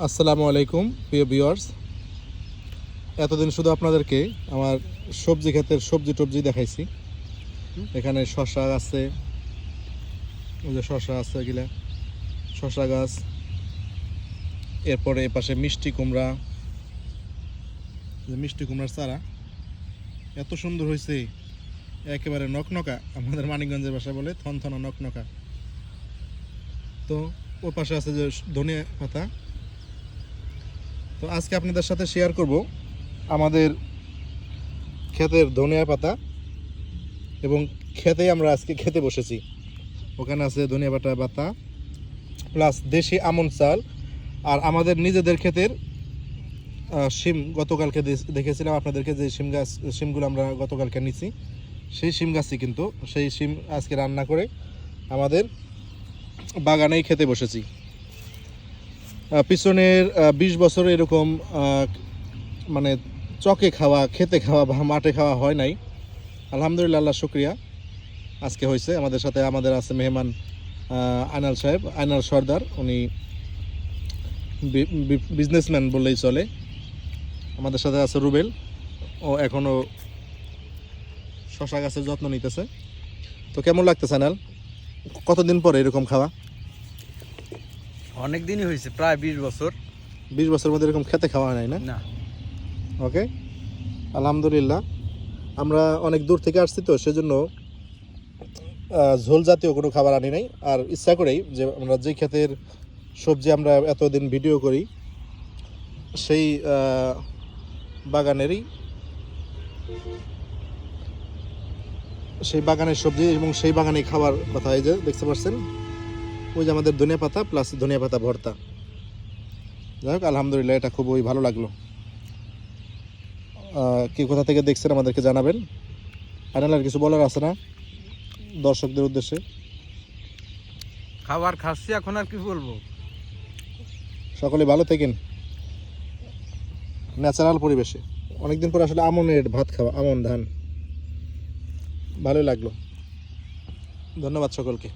আসসালামু আলাইকুম প্রিয় ভিউয়ার্স। এতদিন শুধু আপনাদেরকে আমার সবজি ক্ষেতের সবজি টবজি দেখাইছি। এখানে শসা আছে, ওই যে শসা আছে, এগুলা শসা গাছ। এরপরে এ পাশে মিষ্টি কুমড়া, যে মিষ্টি কুমড়ার চারা এত সুন্দর হয়েছে, একেবারে নকনকা। আমাদের মানিকগঞ্জের ভাষায় বলে থনথনা নকনকা। তো ওর পাশে আছে যে ধনিয়া পাতা। তো আজকে আপনাদের সাথে শেয়ার করব আমাদের ক্ষেতের ধনিয়া পাতা, এবং খেতে আমরা আজকে খেতে বসেছি। ওখানে আছে ধনিয়া পাতা প্লাস দেশি আমন চাল, আর আমাদের নিজেদের ক্ষেতের শিম। গতকালকে দেখেছিলাম আপনাদেরকে যে শিমগুলো আমরা গতকালকে নিছি, সেই শিম গাছই কিন্তু সেই শিম আজকে রান্না করে আমাদের বাগানেই খেতে বসেছি। পিছনের 20 বছর এরকম মানে চকে খাওয়া, খেতে খাওয়া বা মাঠে খাওয়া হয় নাই। আলহামদুলিল্লাহ, আল্লাহ শুক্রিয়া, আজকে হয়েছে। আমাদের সাথে আমাদের আছে মেহমান আয়নাল সাহেব, আয়নাল সর্দার। উনি বিজনেসম্যান বললেই চলে। আমাদের সাথে আছে রুবেল, ও এখনও শশা গাছের যত্ন নিতেছে। তো কেমন লাগতেছে আয়নাল, কতদিন পরে এরকম খাওয়া? অনেক দিনই হয়েছে, প্রায় 20 বছর। 20 বছরের মধ্যে এরকম খেতে খাওয়া হয় নাই না? ওকে, আলহামদুলিল্লাহ। আমরা অনেক দূর থেকে আসছি, তো সেজন্য ঝোল জাতীয় কোনো খাবার আনি নাই। আর ইচ্ছা করেই যে আমরা যে ক্ষেতের সবজি আমরা এতদিন ভিডিও করি, সেই বাগানের সবজি এবং সেই বাগানেই খাবার কথা। এই যে দেখতে পাচ্ছেন, ওই যে আমাদের ধনিয়া পাতা প্লাস ধনিয়া পাতা ভর্তা। যাই হোক, আলহামদুলিল্লাহ, এটা খুবই ভালো লাগলো। কি কোথা থেকে দেখছেন আমাদেরকে জানাবেন। আর কিছু বলার আছে না দর্শকদের উদ্দেশ্যে? খাবার খাচ্ছি, এখন আর কি বলবো। সকলে ভালো থাকেন ন্যাচারাল পরিবেশে। অনেকদিন পর আসলে আমনের ভাত খাওয়া, আমন ধান, ভালোই লাগলো। ধন্যবাদ সকলকে।